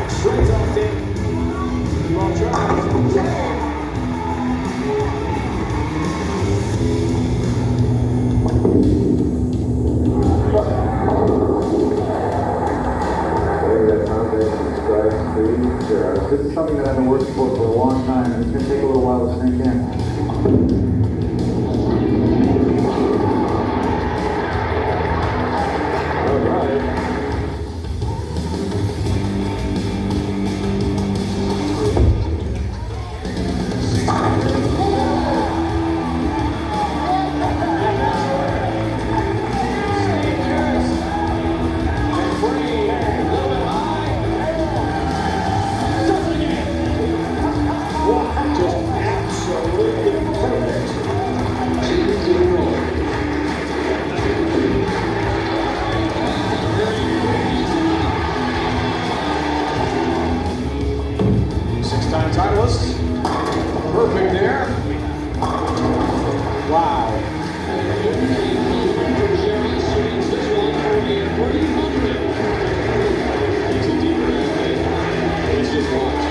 Shreds off it. Long drive. Jaros. This is something that I've been working for a long time, and it's going to take a little while to sink in. All right. Six-time titleist. Perfect there. Wow. Let's just watch.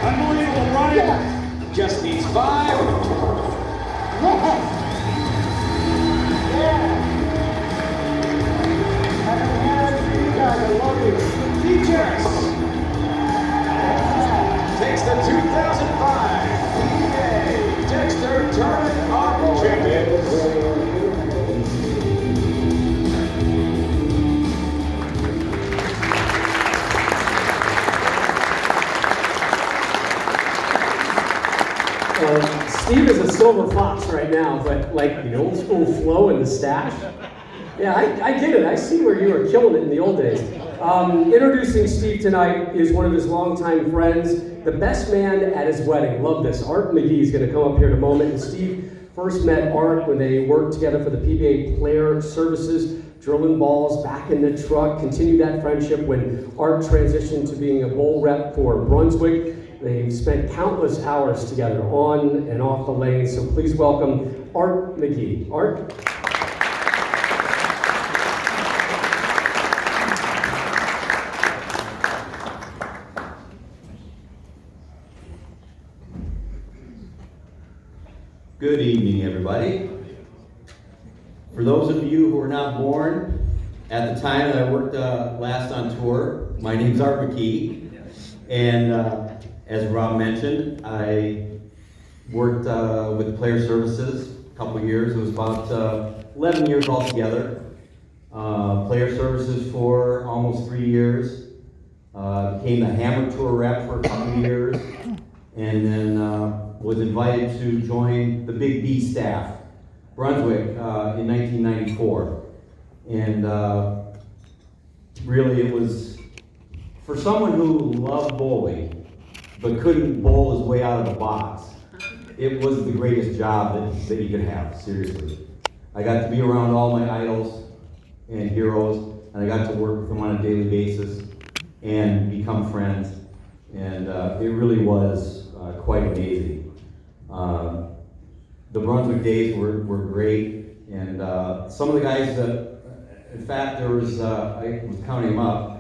Unbelievable running. Just needs 5. Jaros takes the 2005 PBA Dexter Tournament of Champions. Steve is a silver fox right now, but like the old school flow and the stash. Yeah, I get it. I see where you were killing it in the old days. Introducing Steve tonight is one of his longtime friends, the best man at his wedding. Love this. Art McGee is going to come up here in a moment. And Steve first met Art when they worked together for the PBA Player Services, drilling balls back in the truck. Continued that friendship when Art transitioned to being a bowl rep for Brunswick. They've spent countless hours together on and off the lane. So please welcome Art McGee. Art. Good evening, everybody. For those of you who were not born at the time that I worked last on tour, my name's Art McGee, and as Rob mentioned, I worked with Player Services a couple of years. It was about 11 years altogether. Player Services for almost 3 years. Became the Hammer Tour rep for a couple of years, and then was invited to join the Big B staff, Brunswick, in 1994. And really it was, for someone who loved bowling, but couldn't bowl his way out of the box, it was the greatest job that you could have, seriously. I got to be around all my idols and heroes, and I got to work with them on a daily basis and become friends. And it really was quite amazing. The Brunswick days were great, and some of the guys that, in fact, there was, I was counting them up,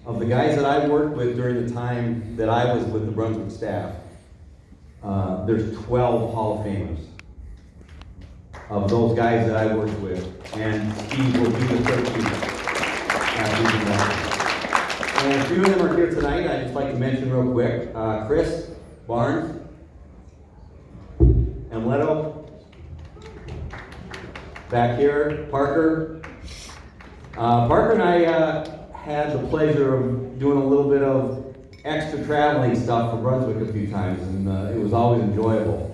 of the guys that I worked with during the time that I was with the Brunswick staff, there's 12 Hall of Famers of those guys that I worked with, and Steve will be the 13th. And a few of them are here tonight. I'd just like to mention real quick, Chris Barnes, and Leto, back here, Parker. Parker and I had the pleasure of doing a little bit of extra traveling stuff for Brunswick a few times, and it was always enjoyable.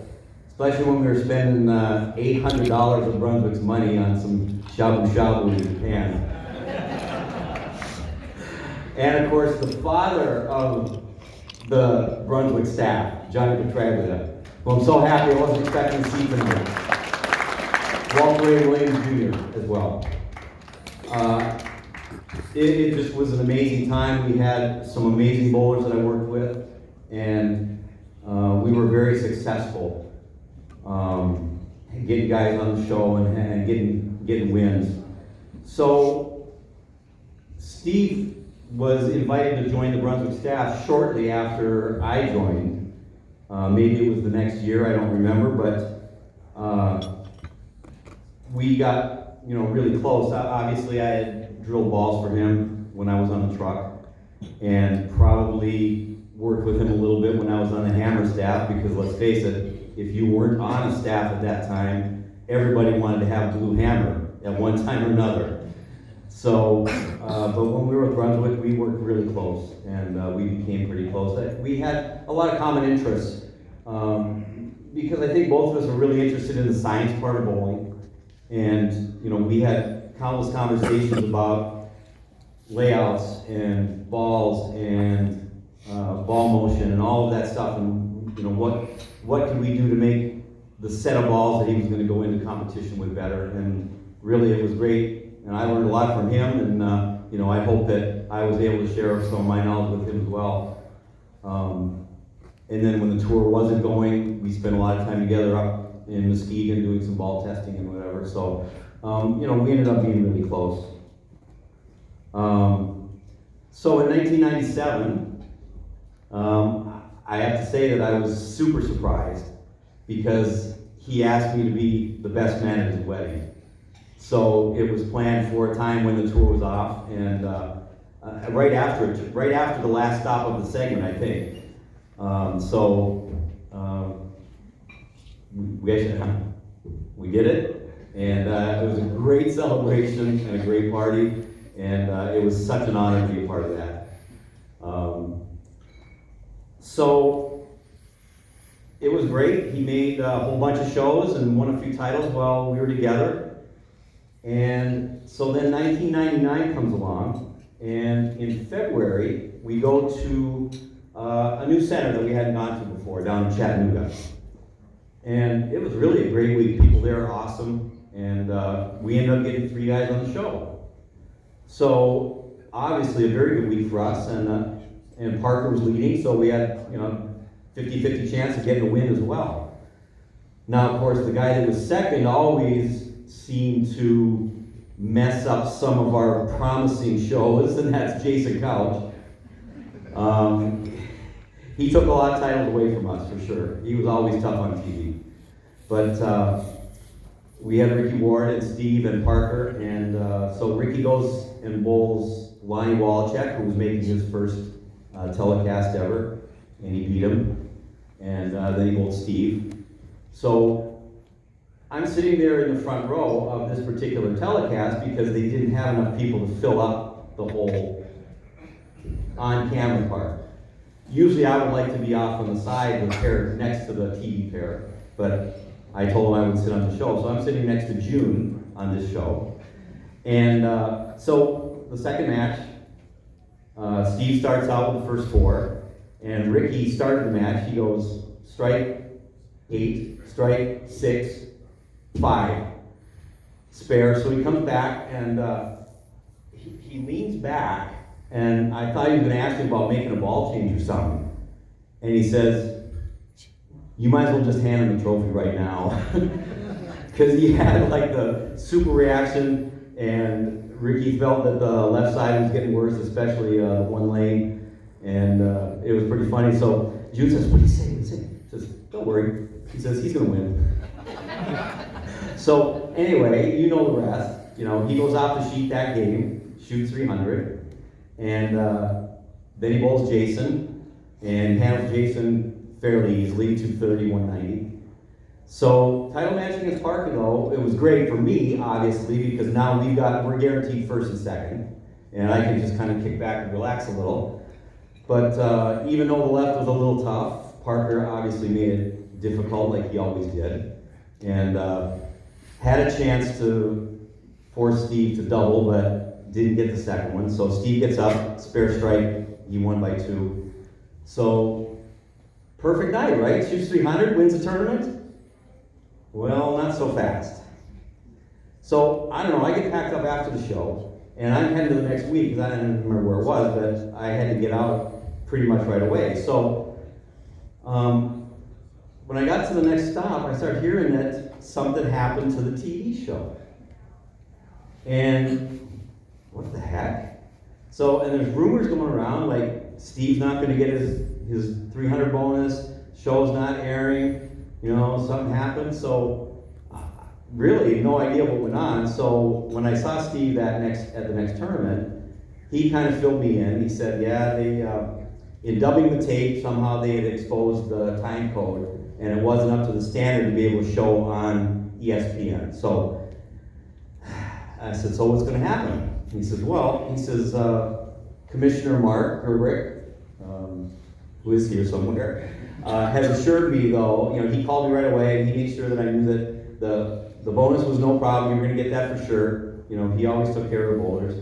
Especially when we were spending $800 of Brunswick's money on some shabu-shabu in Japan. And of course, the father of the Brunswick staff, Johnny Petraglia, who I'm so happy I wasn't expecting to see tonight. Walter Ray Williams Jr. as well. it just was an amazing time. We had some amazing bowlers that I worked with, and we were very successful getting guys on the show and getting wins. So Steve was invited to join the Brunswick staff shortly after I joined. Maybe it was the next year, I don't remember, but we got really close. Obviously, I had drilled balls for him when I was on the truck, and probably worked with him a little bit when I was on the hammer staff, because let's face it, if you weren't on a staff at that time, everybody wanted to have blue hammer at one time or another. So, but when we were with Brunswick, we worked really close, and we became pretty close. We had a lot of common interests, because I think both of us were really interested in the science part of bowling, and we had countless conversations about layouts and balls and ball motion and all of that stuff, and what could we do to make the set of balls that he was going to go into competition with better. And really, it was great, and I learned a lot from him, and I hope that I was able to share some of my knowledge with him as well. And then when the tour wasn't going, we spent a lot of time together up in Muskegon doing some ball testing and whatever. So we ended up being really close. So in 1997, I have to say that I was super surprised, because he asked me to be the best man at his wedding. So it was planned for a time when the tour was off, and right after the last stop of the segment, I think. We did it, and it was a great celebration and a great party, and it was such an honor to be a part of that. So it was great. He made a whole bunch of shows and won a few titles while we were together. And so then 1999 comes along, and in February we go to a new center that we hadn't gone to before, down in Chattanooga. And it was really a great week. People there are awesome, and we ended up getting 3 guys on the show. So obviously a very good week for us, and Parker was leading, so we had 50-50 chance of getting a win as well. Now, of course, the guy that was second always seemed to mess up some of our promising shows, and that's Jason Couch. He took a lot of titles away from us, for sure. He was always tough on TV. But we had Ricky Ward and Steve and Parker, and so Ricky goes and bowls Lonnie Wallachek, who was making his first telecast ever, and he beat him. And then he bowled Steve. So I'm sitting there in the front row of this particular telecast because they didn't have enough people to fill up the whole on-camera part. Usually I would like to be off on the side with the pair next to the TV pair, but I told him I would sit on the show. So I'm sitting next to June on this show. And so the second match, Steve starts out with the first 4, and Ricky started the match. He goes strike 8, strike 6, 5, spare. So he comes back, and he leans back, and I thought he was going to ask him about making a ball change or something. And he says, "You might as well just hand him the trophy right now." Because he had like the super reaction, and Ricky felt that the left side was getting worse, especially one lane, and it was pretty funny. So Jude says, "What do you say? What do you say?" He says, "Don't worry." He says, "He's going to win." So anyway, you know the rest. He goes off the sheet that game, shoots 300. And then he bowls Jason, and handles Jason fairly easily, 230, 190. So title match against Parker, though, it was great for me, obviously, because now we're guaranteed first and second, and I can just kind of kick back and relax a little. But even though the left was a little tough, Parker obviously made it difficult, like he always did, and had a chance to force Steve to double, but didn't get the second one. So Steve gets up, spare strike, he won by 2. So, perfect night, right? Shoots 300, wins the tournament? Well, not so fast. So, I don't know, I get packed up after the show, And I'm heading to the next week, because I didn't remember where it was, but I had to get out pretty much right away. So, when I got to the next stop, I started hearing that something happened to the TV show. And what the heck? So, and there's rumors going around, like, Steve's not gonna get his 300 bonus, show's not airing, something happened. So, really, no idea what went on. So, when I saw Steve at the next tournament, he kind of filled me in. He said, yeah, in dubbing the tape, somehow they had exposed the time code, and it wasn't up to the standard to be able to show on ESPN. So, I said, so what's going to happen? He says, Commissioner Mark Gerbrick, who is here somewhere, has assured me, though, he called me right away, and he made sure that I knew that the bonus was no problem. You're going to get that for sure. He always took care of the bowlers.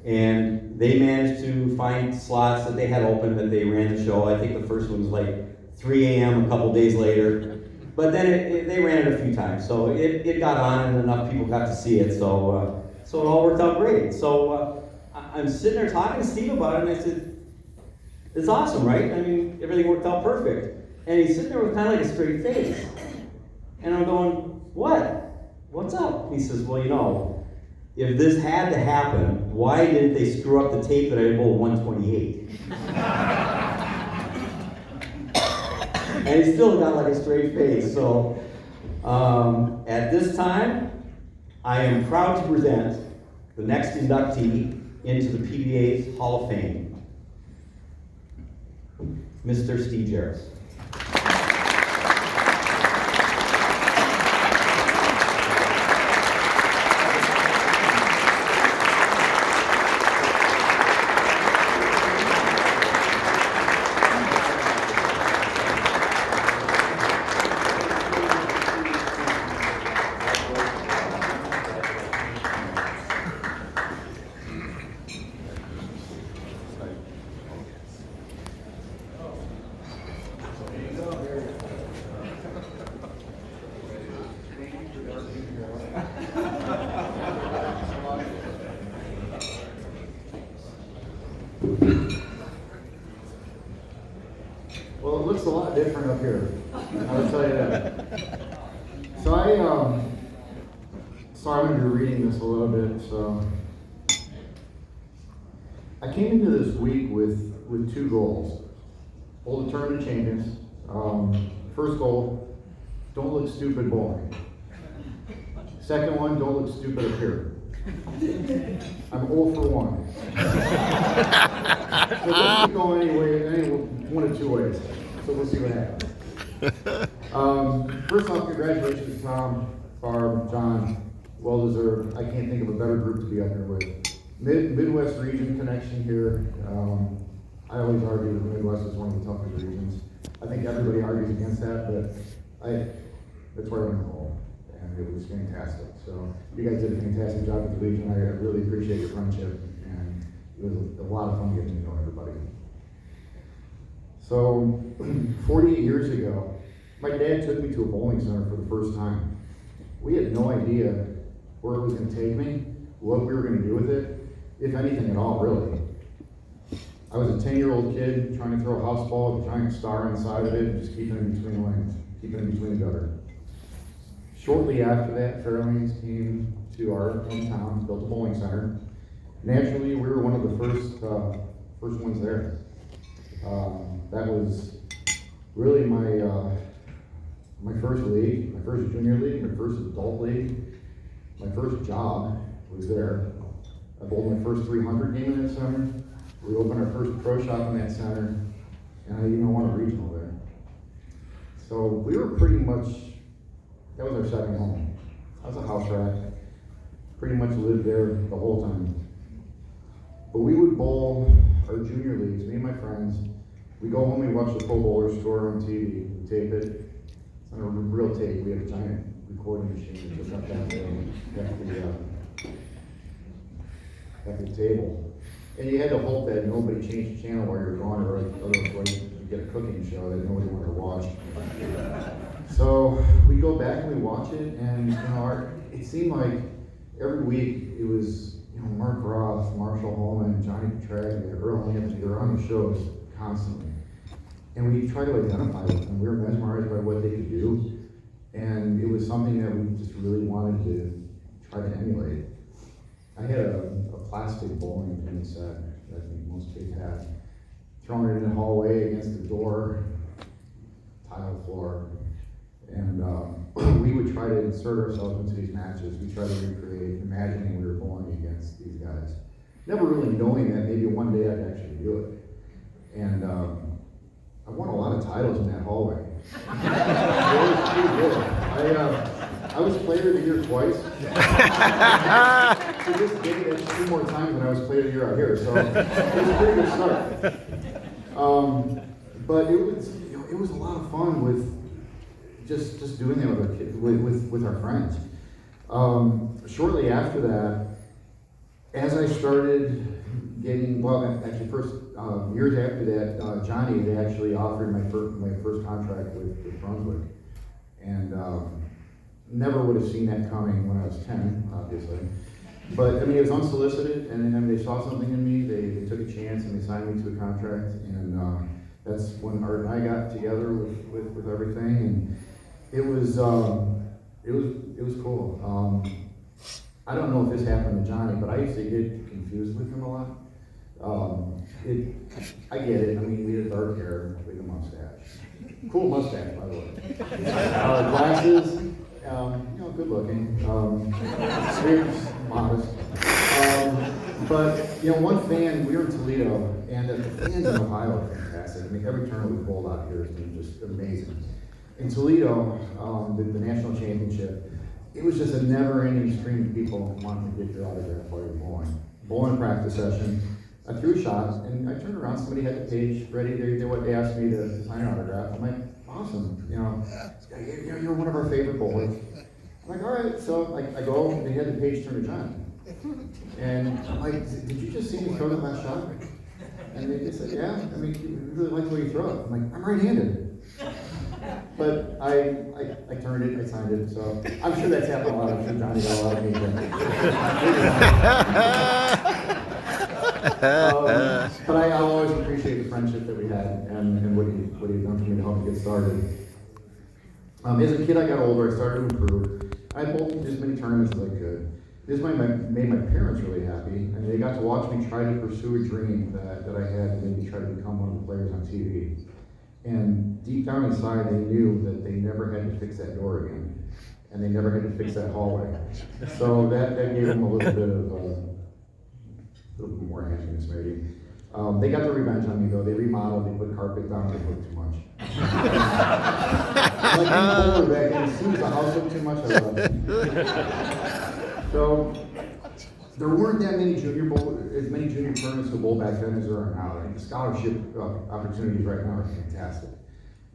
And they managed to find slots that they had open that they ran the show. I think the first one was like 3 a.m. a couple days later. But then they ran it a few times. So it got on and enough people got to see it. So it all worked out great. So I'm sitting there talking to Steve about it, and I said, it's awesome, right? I mean, everything worked out perfect. And he's sitting there with kind of like a straight face. And I'm going, what? What's up? He says, well, if this had to happen, why didn't they screw up the tape that I bowled 128? And he still got like a straight face. So at this time, I am proud to present the next inductee into the PBA's Hall of Fame, Mr. Steve Jaros. Well, it looks a lot different up here. I'll tell you that. So I'm going to be reading this a little bit. So I came into this week with two goals: hold the tournament champions. First goal: don't look stupid bowling. Second one: don't look stupid up here. I'm 0 for 1. So this could go any one of two ways. So we'll see what happens. First off, congratulations, Tom, Barb, John. Well deserved. I can't think of a better group to be up here with. Midwest region connection here. I always argue that the Midwest is one of the toughest regions. I think everybody argues against that, but that's where I went home. And it was fantastic. So you guys did a fantastic job with the Legion. I really appreciate your friendship, and it was a lot of fun getting to know everybody. So 48 years ago, my dad took me to a bowling center for the first time. We had no idea where it was going to take me, what we were going to do with it, if anything at all, really. I was a 10-year-old kid trying to throw a house ball with a giant star on the side of it and just keeping it in between the lanes, keeping it in between the gutter. Shortly after that, Fairlanes came to our hometown, built a bowling center. Naturally, we were one of the first ones there. That was really my first league, my first junior league, my first adult league. My first job was there. I bowled my first 300 game in that center. We opened our first pro shop in that center, and I even won a regional there. So we were pretty much, that was our second home. I was a house rat. Pretty much lived there the whole time. But we would bowl our junior leagues, me and my friends. We go home, we watch the Pro Bowler score on TV, we tape it. It's on a real tape. We have a giant recording machine that just up back the table. And you had to hope that nobody changed the channel while you were gone, or otherwise you get a cooking show that nobody wanted to watch. So we go back and we watch it, and it seemed like every week it was Mark Roth, Marshall Holman, Johnny Petraglia, Earl Hampton, they were on the shows constantly. And we tried to identify with them. We were mesmerized by what they could do. And it was something that we just really wanted to try to emulate. I had a plastic bowling pin set that I think most kids had. Throwing it in the hallway against the door, tile floor. And we would try to insert ourselves into these matches. We tried to recreate, imagining we were bowling against these guys. Never really knowing that maybe one day I'd actually do it. And I won a lot of titles in that hallway. It was pretty good. I was player of the year twice. So just gave it 2 more times when I was player of the year out here. So it was a pretty good start. But it was a lot of fun with just doing that with our kids, with our friends. Shortly after that, as I started getting, actually first, years after that, Johnny had actually offered my first contract with Brunswick. And never would have seen that coming when I was 10, obviously. But I mean, it was unsolicited, and then they saw something in me, they took a chance and they signed me to a contract, and that's when Art and I got together with everything, and it was cool. I don't know if this happened to Johnny, but I used to get confused with him a lot. I get it. I mean, we had dark hair, with a mustache. Cool mustache, by the way. Glasses, good looking. Modest. But one fan, we were in Toledo, and the fans in Ohio are fantastic. I mean, every tournament we bowled out here has been just amazing. In Toledo, the national championship, it was just a never-ending stream of people wanting to get your autograph while you're bowling. Bowling practice session, I threw a shot, and I turned around, somebody had the page ready, they asked me to sign an autograph. I'm like, awesome, you're one of our favorite bowlers. I'm like, all right, so I go, and they had the page turned to John. And I'm like, did you just see me throw that last shot? And they said, yeah, I mean, you really like the way you throw it. I'm like, I'm right-handed. But I turned it, I signed it, so I'm sure that's happened a lot. I'm sure Johnny got a lot of me. But I'll always appreciate the friendship that we had and what he had done for me to help me get started. As a kid, I got older, I started to improve. I bowled as many tournaments as I could. This made my parents really happy, and they got to watch me try to pursue a dream that I had, and maybe try to become one of the players on TV. And deep down inside, they knew that they never had to fix that door again, and they never had to fix that hallway. So that gave them a little bit more happiness, maybe. They got the revenge on me, though. They remodeled, they put carpet down, they put too much. Like back then, as soon as the house looked too much, I left. So there weren't that many junior tournaments to bowl back then as there are now. Like, the scholarship opportunities right now are fantastic.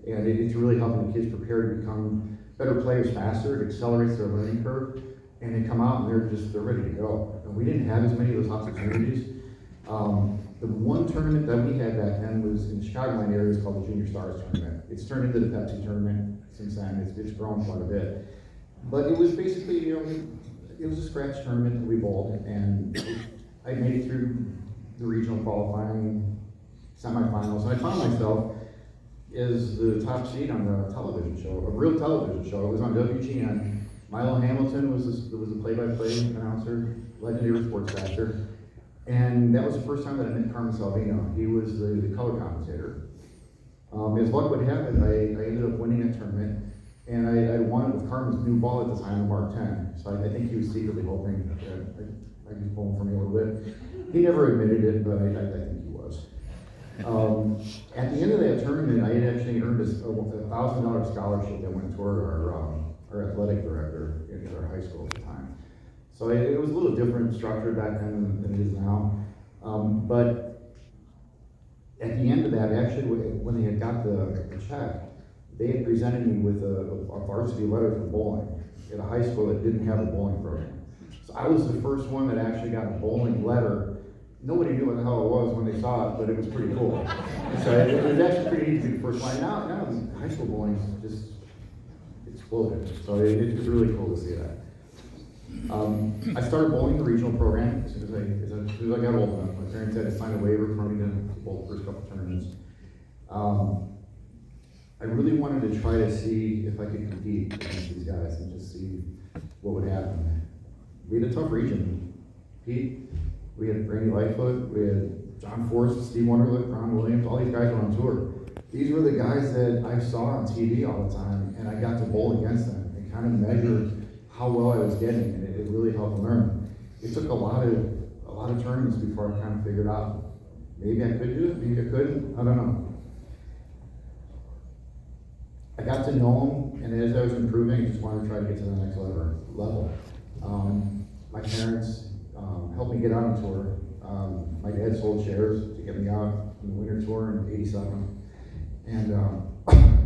And it's really helping the kids prepare to become better players faster. It accelerates their learning curve. And they come out and they're ready to go. And we didn't have as many of those opportunities. The one tournament that we had back then was in the Chicagoland area. It's called the Junior Stars Tournament. It's turned into the Pepsi Tournament since then. It's grown quite a bit. But it was basically, it was a scratch tournament that we bowled, and I made it through the regional qualifying, semifinals, and I found myself as the top seed on the television show, a real television show. It was on WGN. Milo Hamilton was the play-by-play announcer, legendary sportscaster, and that was the first time that I met Carmen Salvino. He was the color commentator. As luck would have it, I ended up winning that tournament. And I won it with Carmen's new ball at the time, the Mark 10. So I think he was secretly hoping that I could pull him for me a little bit. He never admitted it, but I think he was. At the end of that tournament, I had actually earned a $1,000 scholarship that went toward our athletic director at our high school at the time. So it was a little different structure back then than it is now. But at the end of that, actually, when they had got the check, they had presented me with a varsity letter from bowling at a high school that didn't have a bowling program. So I was the first one that actually got a bowling letter. Nobody knew what the hell it was when they saw it, but it was pretty cool. So it was actually pretty easy the first line. Now high school bowling just exploded. So it's really cool to see that. I started bowling the regional program as soon as I got old enough. My parents had to sign a waiver for me to bowl the first couple tournaments. I really wanted to try to see if I could compete against these guys and just see what would happen. We had a tough region. Pete, we had Randy Lightfoot, we had John Forrest, Steve Wonderlick, Ron Williams, all these guys were on tour. These were the guys that I saw on TV all the time, and I got to bowl against them and kind of measure how well I was getting, and it really helped me learn. It took a lot of tournaments before I kind of figured out, maybe I could do it, maybe I couldn't, I don't know. I got to know him, and as I was improving, I just wanted to try to get to the next level. My parents helped me get out on tour. My dad sold shares to get me out on the winter tour in '87, and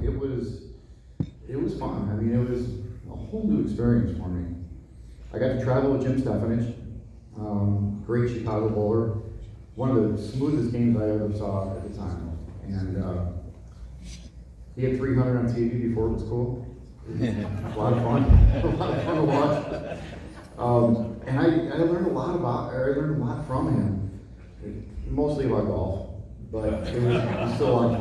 it was fun. I mean, it was a whole new experience for me. I got to travel with Jim Stefanich, great Chicago bowler, one of the smoothest games I ever saw at the time, and he had 300 on TV before it was cool. A lot of fun, a lot of fun to watch. And I learned a lot from him, mostly about golf, but it was still a lot of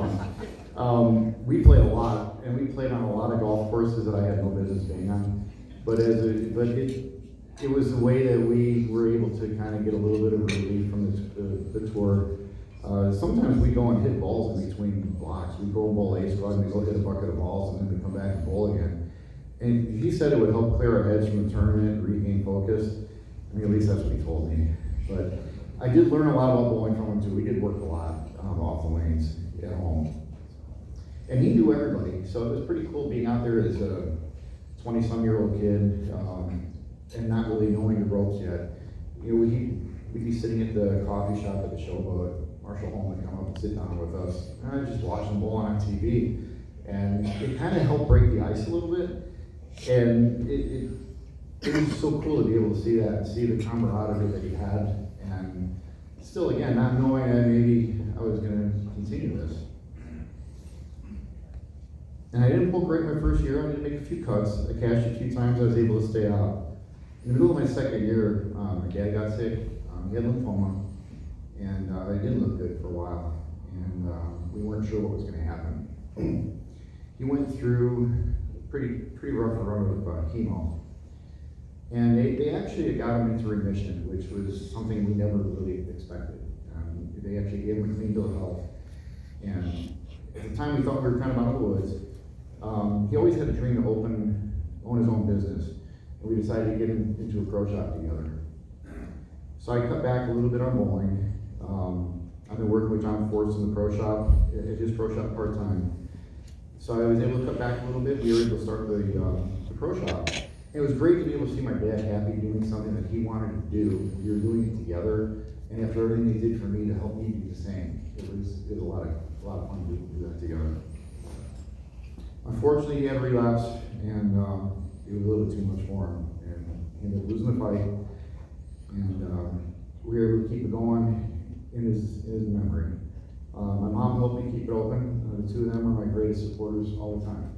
fun. We played a lot, and we played on a lot of golf courses that I had no business being on. But it was the way that we were able to kind of get a little bit of relief from the tour. Sometimes we go and hit balls in between blocks. We go and bowl ace squad, and we go hit a bucket of balls, and then we come back and bowl again. And he said it would help clear our heads from the tournament, regain focus. I mean, at least that's what he told me. But I did learn a lot about bowling from him too. We did work a lot off the lanes at home. And he knew everybody, so it was pretty cool being out there as a 20-some-year-old kid and not really knowing the ropes yet. You know, we'd be sitting at the coffee shop at the showboat. Marshall Holm would come up and sit down with us, and I'd just watch him bowl on TV. And it kind of helped break the ice a little bit. And it was so cool to be able to see that and see the camaraderie that he had. And still, again, not knowing that maybe I was going to continue this. And I didn't bowl great my first year. I did make a few cuts. I cashed a few times. I was able to stay out. In the middle of my second year, my dad got sick. He had lymphoma. And it didn't look good for a while, and we weren't sure what was going to happen. He went through a pretty rough run of chemo, and they actually got him into remission, which was something we never really expected. They actually gave him a clean bill of health, and at the time we thought we were kind of out of the woods. He always had a dream to own his own business, and we decided to get him into a pro shop together. So I cut back a little bit on bowling. I've been working with John Forrest in the pro shop, at his pro shop part-time. So I was able to cut back a little bit. We were able to start the pro shop. And it was great to be able to see my dad happy doing something that he wanted to do. We were doing it together. And after everything he did for me to help me do the same, it was a lot of fun to do that together. Unfortunately, he had a relapse, and it was a little bit too much for him. And he ended up losing the fight. And we were able to keep it going in his memory. My mom helped me keep it open. The two of them are my greatest supporters all the time.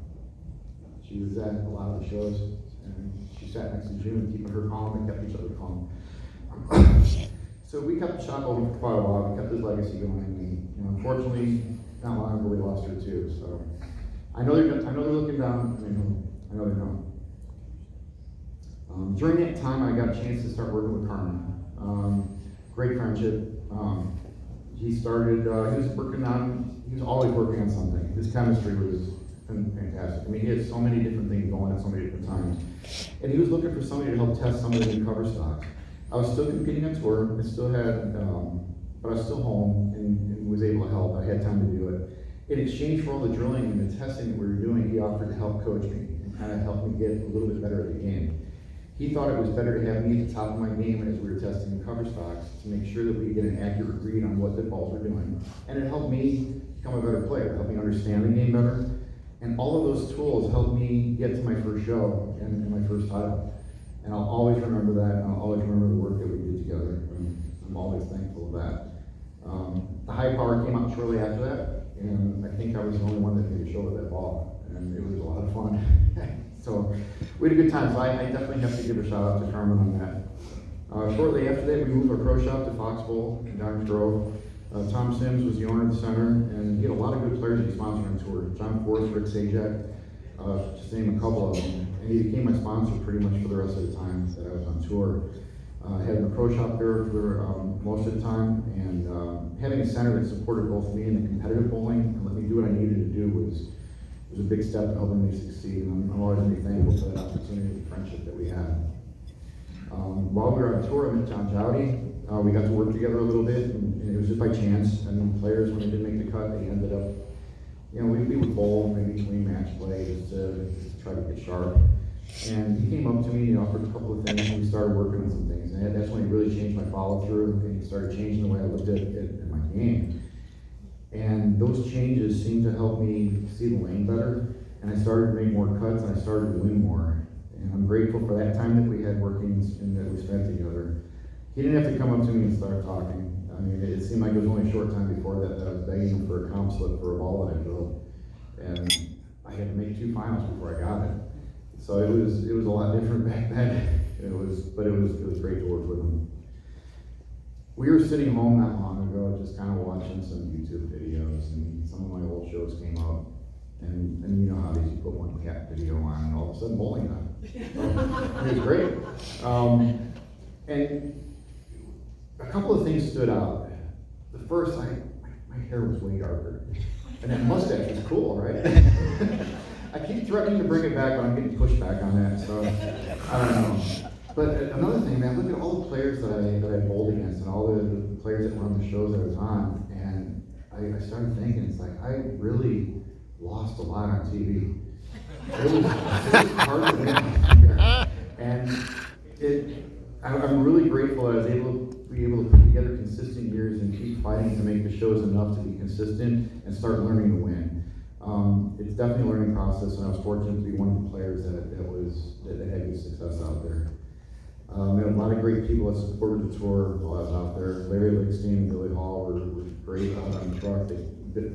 She was at a lot of the shows, and she sat next to June, keeping her calm and kept each other calm. So we kept the shop open for quite a while. We kept his legacy going, and unfortunately, not long ago we lost her too. So I know they're looking down. I know they know. During that time, I got a chance to start working with Carmen. Great friendship. He was always working on something. His chemistry was fantastic. I mean, he had so many different things going at so many different times. And he was looking for somebody to help test some of the new cover stocks. I was still competing on tour, but I was still home and was able to help. I had time to do it. In exchange for all the drilling and the testing that we were doing, he offered to help coach me and kind of help me get a little bit better at the game. He thought it was better to have me at the top of my game as we were testing the cover stocks to make sure that we get an accurate read on what the balls were doing. And it helped me become a better player, helped me understand the game better. And all of those tools helped me get to my first show and my first title. And I'll always remember that, and I'll always remember the work that we did together. And I'm always thankful of that. The high power came out shortly after that, and I think I was the only one that made a show with that ball. And it was a lot of fun. So we had a good time, so I definitely have to give a shout out to Carmen on that. Shortly after that, we moved our pro shop to Foxborough in Downers Grove. Tom Sims was the owner of the center, and he had a lot of good players he sponsored on tour. John Forrest, Rick Sajak, just to name a couple of them. And he became my sponsor pretty much for the rest of the time that I was on tour. Had the pro shop there for most of the time, and having a center that supported both me and the competitive bowling and let me do what I needed to do was a big step in helping me succeed. And I'm always going to be thankful for that opportunity and friendship that we had. While we were on tour, I met John Jowdy. We got to work together a little bit, and it was just by chance. I mean, players, when they didn't make the cut, they ended up, you know, we would bowl maybe between match play just to try to get sharp. And he came up to me and he offered a couple of things, and we started working on some things. And that's when he really changed my follow through, and he started changing the way I looked at my game. And those changes seemed to help me see the lane better, and I started to make more cuts, and I started to win more. And I'm grateful for that time that we had working and that we spent together. He didn't have to come up to me and start talking. I mean, it seemed like it was only a short time before that I was begging him for a comp slip for a ball that I drove. And I had to make 2 finals before I got it. So it was a lot different back then. But it was great to work with him. We were sitting home not long ago, just kind of watching some YouTube videos, and some of my old shows came up. And you know how these, you put one cat video on, and all of a sudden bowling on. So, it was great. And a couple of things stood out. The first, my hair was way darker. And that mustache was cool, right? I keep threatening to bring it back, but I'm getting pushed back on that, so I don't know. But another thing, man, look at all the players that I bowled against and all the players that were on the shows I was on, and I started thinking, it's like, I really lost a lot on TV. It was hard to win. And I'm really grateful that I was able to put together consistent years and keep fighting to make the shows enough to be consistent and start learning to win. It's definitely a learning process, and I was fortunate to be one of the players that had good success out there. We had a lot of great people that supported the tour while I was out there. Larry Lickstein and Billy Hall were great out on the truck.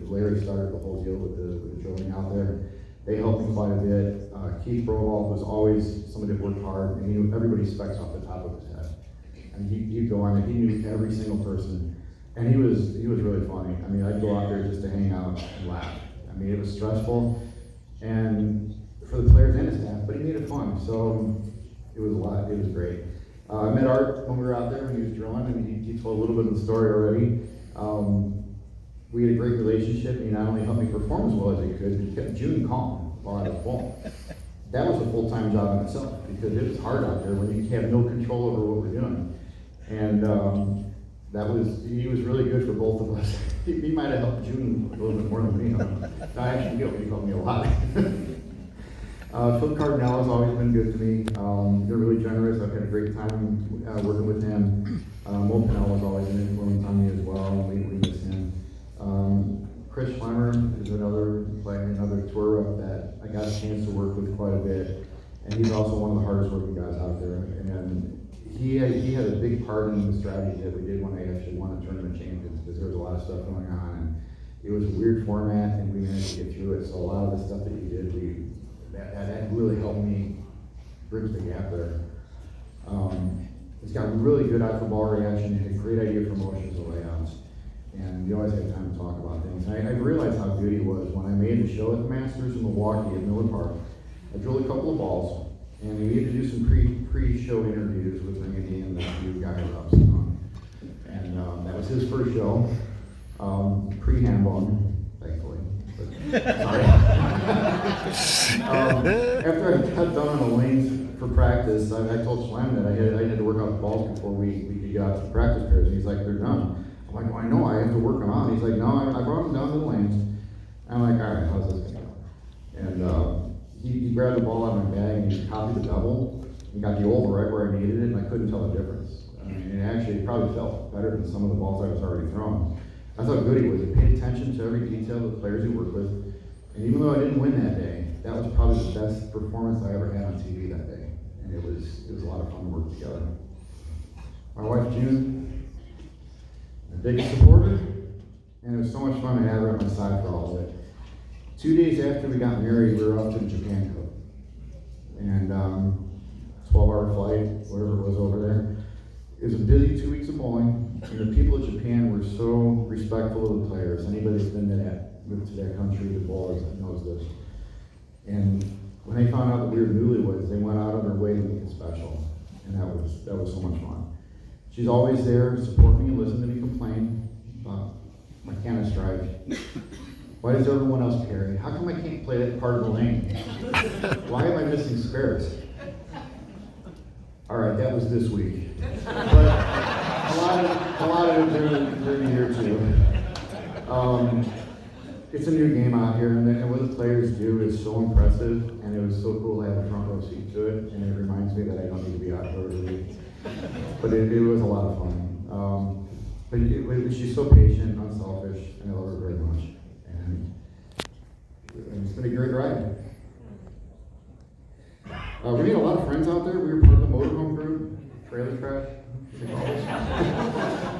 Larry started the whole deal with the drilling out there. They helped me quite a bit. Keith Broval was always somebody that worked hard, and he knew everybody's specs off the top of his head. And he'd go on, and he knew every single person. And he was really funny. I mean, I'd go out there just to hang out and laugh. I mean, it was stressful, and for the players and the staff, but he made it fun. So it was a lot. It was great. I met Art when we were out there when he was drilling, and he told a little bit of the story already. We had a great relationship, and he not only helped me perform as well as he could, but he kept June calm while I was bowling. That was a full-time job in itself, because it was hard out there when you have no control over what we're doing. And he was really good for both of us. He might have helped June a little bit more than me. No, actually, he helped me a lot. Phil Cardinale has always been good to me. They're really generous. I've had a great time working with him. Mo Pennell was always an influence on me as well. We miss him. Chris Schlemmer is another player, another tour rep that I got a chance to work with quite a bit. And he's also one of the hardest working guys out there. And he had a big part in the strategy that we did when I actually won a tournament champions, because there was a lot of stuff going on, and it was a weird format, and we managed to get through it. So a lot of the stuff that he did, that really helped me bridge the gap there. He's got really good out for ball reaction. He had a great idea for motions and layouts, and we always had time to talk about things. And I realized how good he was when I made the show at the Masters in Milwaukee at Miller Park. I drilled a couple of balls, and we had to do some pre-show interviews with Randy and the few guys up. And that was his first show, pre-handball, thankfully. Sorry. After I got done on the lanes for practice, I told Schlemm that I had to work out the balls before we could get out to the practice pairs. And he's like, they're done. I'm like, well, I know, I have to work them out. He's like, no, I brought them down to the lanes. And I'm like, all right, how's this going to go? And he grabbed the ball out of my bag and he copied the double. He got the oval right where I needed it, and I couldn't tell the difference. I mean, it actually probably felt better than some of the balls I was already throwing. That's how good he was. He paid attention to every detail of the players he worked with. And even though I didn't win that day, that was probably the best performance I ever had on TV that day. And it was a lot of fun to work together. My wife June, the biggest supporter, and it was so much fun to have her on my side for all of it. 2 days after we got married, we were off to the Japan Cup. And 12-hour flight, whatever it was over there. It was a busy 2 weeks of bowling, and the people of Japan were so respectful of the players. Anybody that's been to that country, the bowlers, knows this. And when they found out that we were newlyweds, they went out of their way to make it special, and that was so much fun. She's always there to support me and listen to me complain about my cannon strike. Why does everyone else carry? How come I can't play that part of the lane? Why am I missing spares? All right, that was this week. But a lot of it during the year too. It's a new game out here, and what the players do is so impressive, and it was so cool to have a front row seat to it, and it reminds me that I don't need to be out here every week. But it was a lot of fun. But she's so patient, unselfish, and I love her very much. And it's been a great ride. We made a lot of friends out there. We were part of the motorhome group, trailer trash.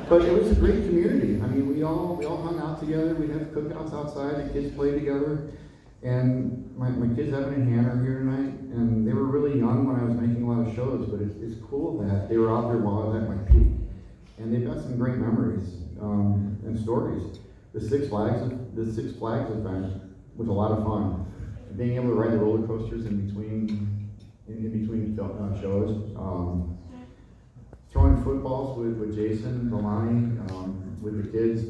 But it was a great community. I mean, we all hung out together. We'd have cookouts outside. The kids played together. And my kids, Evan and Hannah, are here tonight. And they were really young when I was making a lot of shows. But it's cool that they were out there while I was at my peak. And they've got some great memories and stories. The Six Flags event was a lot of fun. Being able to ride the roller coasters in between shows. Throwing footballs with Jason, Delani, with the kids.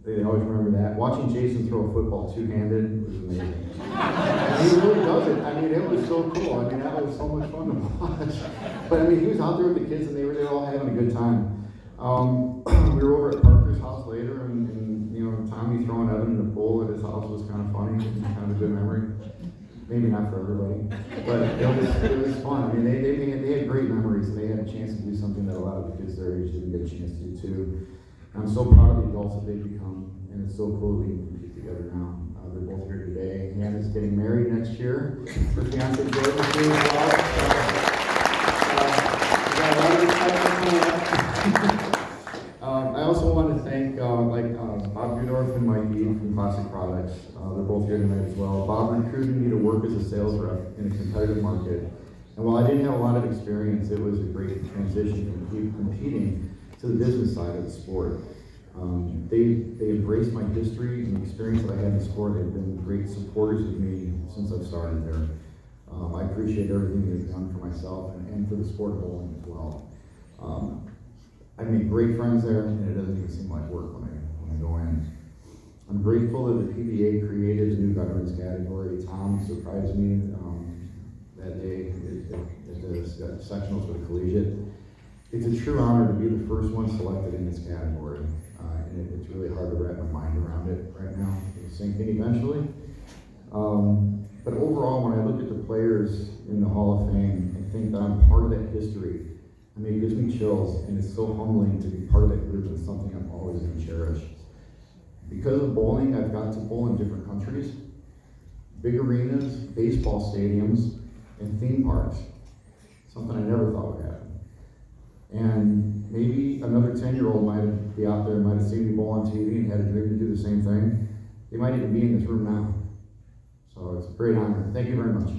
They always remember that. Watching Jason throw a football two-handed was amazing. And he really does it. I mean, it was so cool. I mean, that was so much fun to watch. But I mean, he was out there with the kids, and they were all having a good time. We were over at Parker's house later, and you know, Tommy throwing Evan in the pool at his house was kind of funny, kind of a good memory. Maybe not for everybody, but it was fun. I mean, they had great memories, and they had a chance to do something that a lot of the kids their age didn't get a chance to do too. And I'm so proud of the adults that they've become, and it's so cool that we can get together now. They're both here today. Hannah's getting married next year. Her fiance Jordan's doing well. We got a lot of excitement coming up. I also want to thank Bob Gudorf and Mike Ede from Classic Products. They're both here tonight as well. Bob recruited me to work as a sales rep in a competitive market. And while I didn't have a lot of experience, it was a great transition from competing to the business side of the sport. They embraced my history and the experience that I had in the sport. They've been great supporters of me since I've started there. I appreciate everything they've done for myself and for the sport of bowling as well. I made great friends there, and it doesn't even seem like work when I go in. I'm grateful that the PBA created a new veterans category. Tom surprised me that day at the sectionals for the collegiate. It's a true honor to be the first one selected in this category, and it's really hard to wrap my mind around it right now. It'll sink in eventually. But overall, when I look at the players in the Hall of Fame, I think that I'm part of that history. I mean, it gives me chills, and it's so humbling to be part of that group, and it's something I'm always going to cherish. Because of bowling, I've got to bowl in different countries, big arenas, baseball stadiums, and theme parks. Something I never thought would happen. And maybe another 10-year-old might be out there, might have seen me bowl on TV and had a dream to do the same thing. They might even be in this room now. So it's a great honor. Thank you very much.